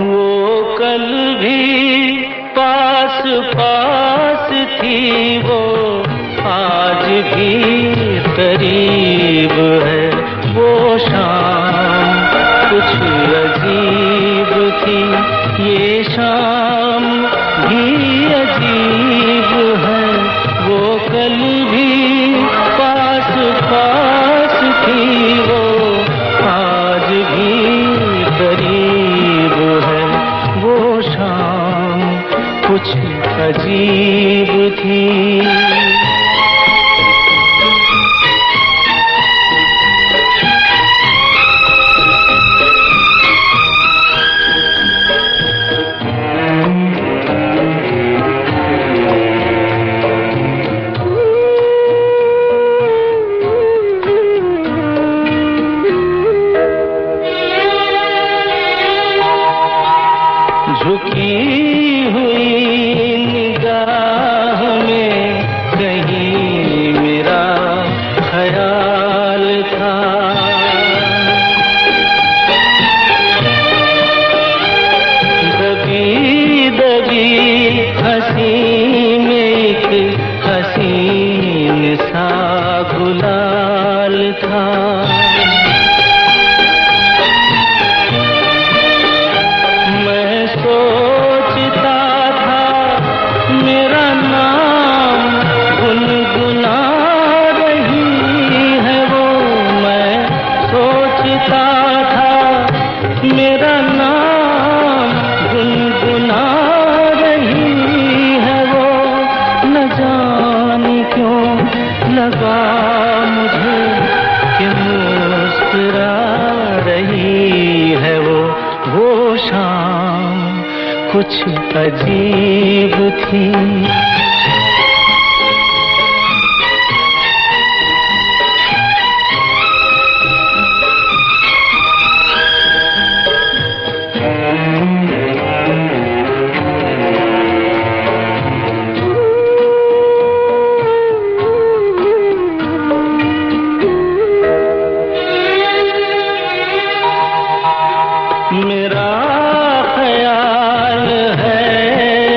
वो कल भी पास पास थी, वो आज भी करीब है। वो शाम कुछ अजीब थी, ये शाम भी अजीब है। वो कल भी पास पास थी, वो आज भी करीब है। वो शाम कुछ अजीब थी। झुकी हुई निगाह में कहीं मेरा ख्याल था। दबी दबी हंसी में एक हसीन सा गुलाल था। सोचता था मेरा नाम गुनगुना रही है वो। मैं सोचता था मेरा नाम गुनगुना रही है वो। न जाने क्यों लगा मुझे कि मुस्कुरा रही है वो। वो शाम कुछ अजीब थी। मेरा ख्याल है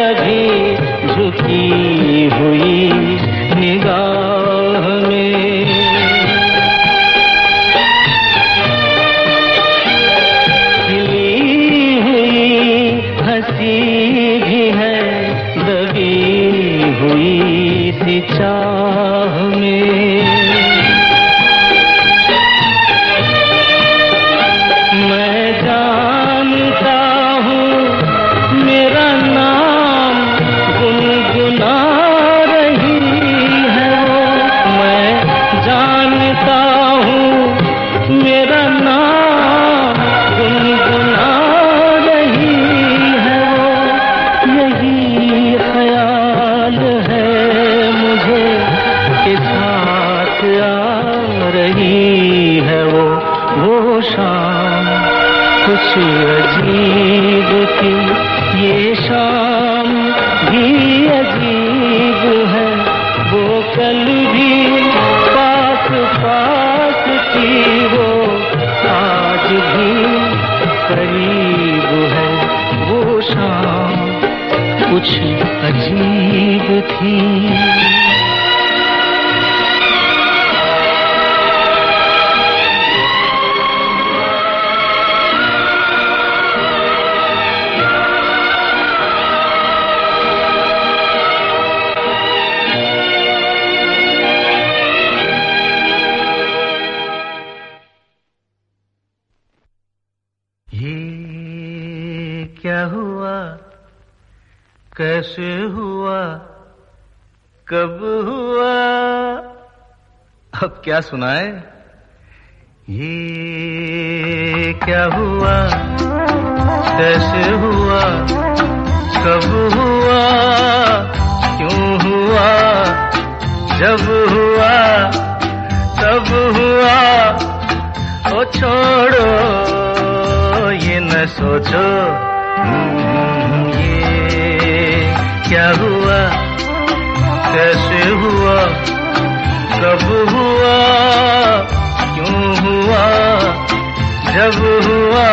अभी झुकी हुई निगाह में। खिली हुई हंसी भी है दबी हुई सी चाह में। मैं जानता हूँ मेरा नाम गुनगुना रही है वो। मैं जानता हूँ मेरा नाम गुनगुना रही है वो। यही ख्याल है मुझे के साथ आ रही है वो। वो शाम कुछ अजीब थी, ये शाम भी अजीब है। वो कल भी पास पास थी, वो आज भी करीब है। वो शाम कुछ अजीब थी। कैसे हुआ, कब हुआ, अब क्या सुनाए? ये क्या हुआ, कैसे हुआ, कब हुआ, क्यों हुआ, जब हुआ, तब हुआ। ओ छोड़ो ये न सोचो, ये क्या हुआ, कैसे हुआ, कब हुआ, क्यों हुआ, जब हुआ,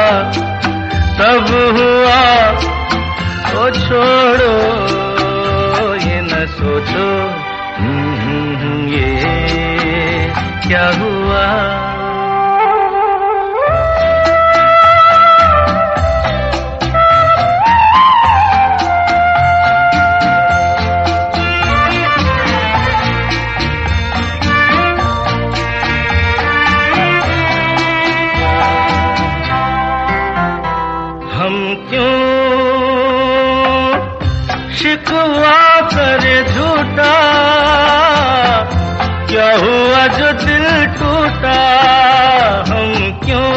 तब हुआ। ओ छोड़ो ये न सोचो, ये क्या हुआ। हम क्यों शिकवा करे झूठा, क्या हुआ जो दिल टूटा। हम क्यों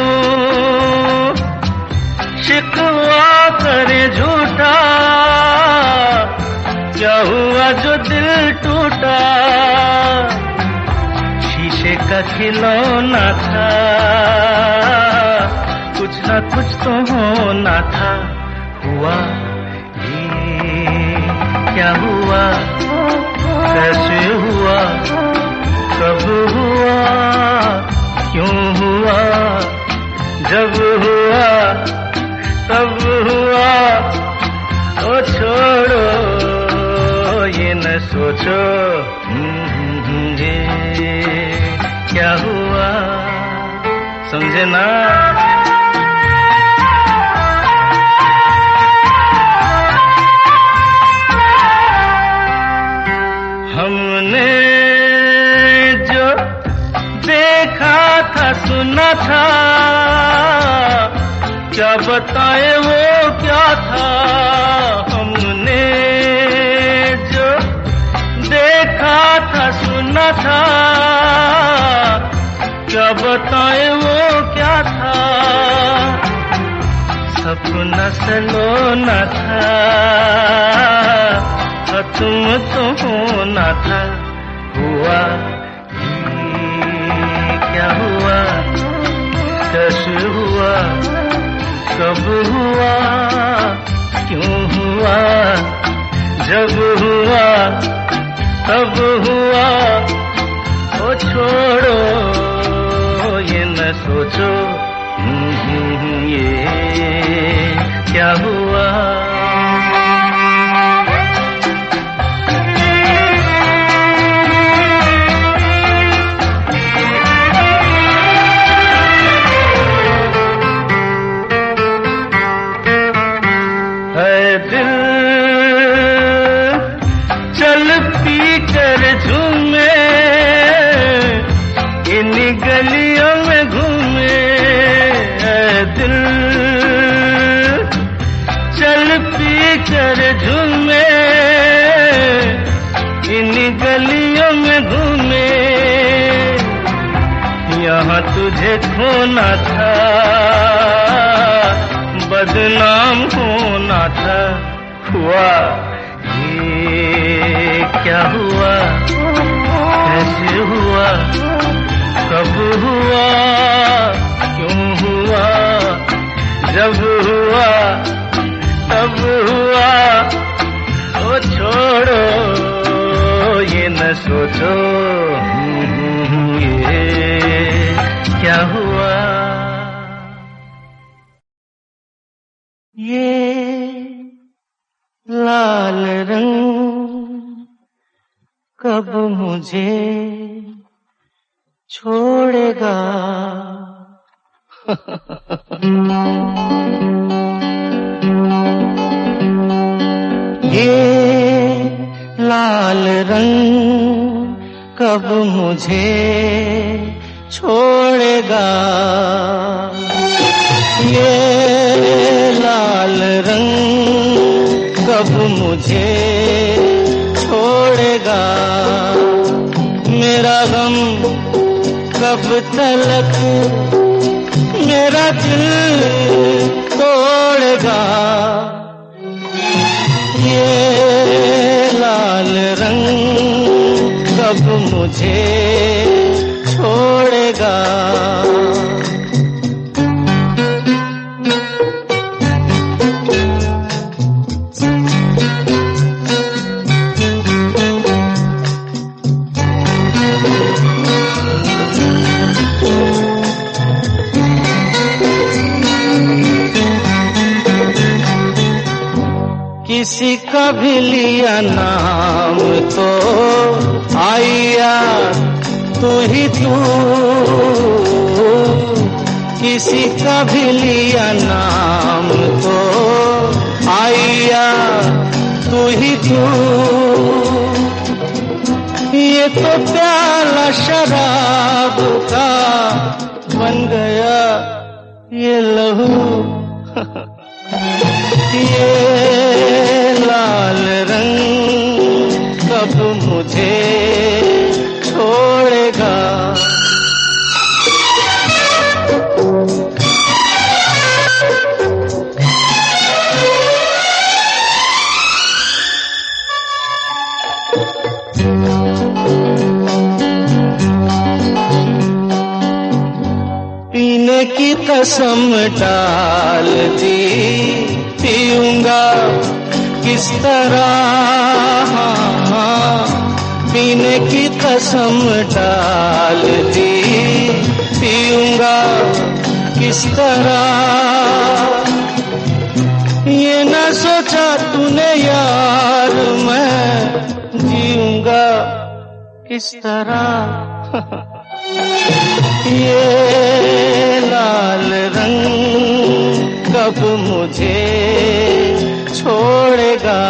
शिकवा करे झूठा, क्या हुआ जो दिल टूटा। शीशे का खिलौना था, कुछ न कुछ तो होना था। हुआ ये क्या हुआ, कैसे हुआ, कब हुआ, क्यों हुआ, जब हुआ, तब हुआ। ओ छोड़ो ये न सोचो, ये क्या हुआ। समझे ना? हमने जो देखा था, सुना था, क्या बताए वो क्या था। हमने जो देखा था, सुना था, क्या बताए वो क्या था। सपना सलोना था, तुम तो होना था। हुआ ये क्या हुआ, कैसे हुआ, कब हुआ, क्यों हुआ, जब हुआ, तब हुआ। ओ छोड़ो ये न सोचो, ये क्या हुआ। चल पी कर झूमे, इन गलियों में घूमे। दिल चल पी कर झूमे, इन गलियों में घूमे। यहाँ तुझे खोना था, बदनाम होना था। हुआ ये क्या हुआ, कैसे हुआ, कब हुआ, क्यों हुआ, जब हुआ, तब हुआ। ओ छोड़ो ये न सोचो, ये क्या हुआ। ये लाल रंग कब मुझे छोड़ेगा। ये लाल रंग कब मुझे छोड़ेगा। ये लाल रंग कब मुझे छोड़ेगा, मेरा गम कब तलक मेरा दिल तोड़ेगा। ये लाल रंग कब मुझे छोड़ेगा। किसी का भी लिया नाम तो आया तू ही तू, किसी का भी लिया नाम तो आया तू ही तू। ये तो प्याला शराब का बन गया ये लहू। ये लाल रंग कब मुझे छोड़ेगा। पीने की कसम डाल दी, पीऊंगा किस तरह। पीने की कसम डाल दी, पीऊंगा किस तरह। ये न सोचा तूने यार मैं जीऊंगा किस तरह। ये लाल रंग कब मुझे छोड़ेगा।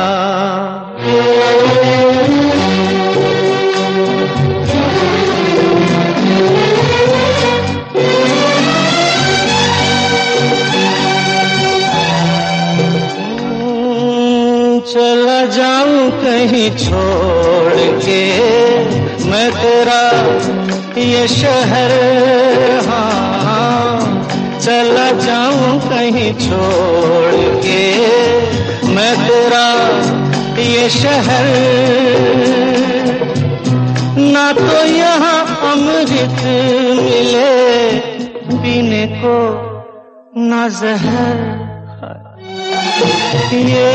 चला जाऊं कहीं छोड़ के मैं तेरा ये शहर। हाँ, चला जाऊं कहीं छोड़ के मैं तेरा ये शहर। ना तो यहाँ अमृत मिले पीने को ना जहर। ये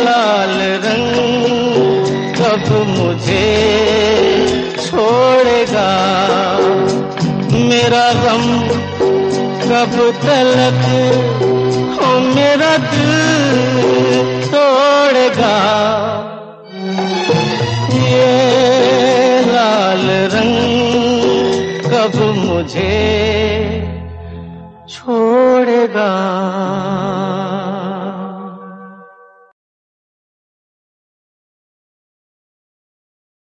लाल रंग कब मुझे छोड़ेगा, मेरा गम कब तलक हो मेरा दिल तोड़ेगा। ये लाल रंग कब मुझे छोड़ेगा।